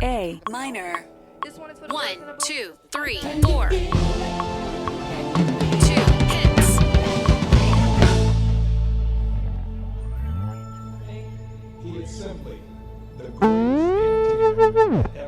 A. Minor. This one is for the 1, girls in the booth. 2, 3, 4. 2 hits. He is simply the greatest entertainer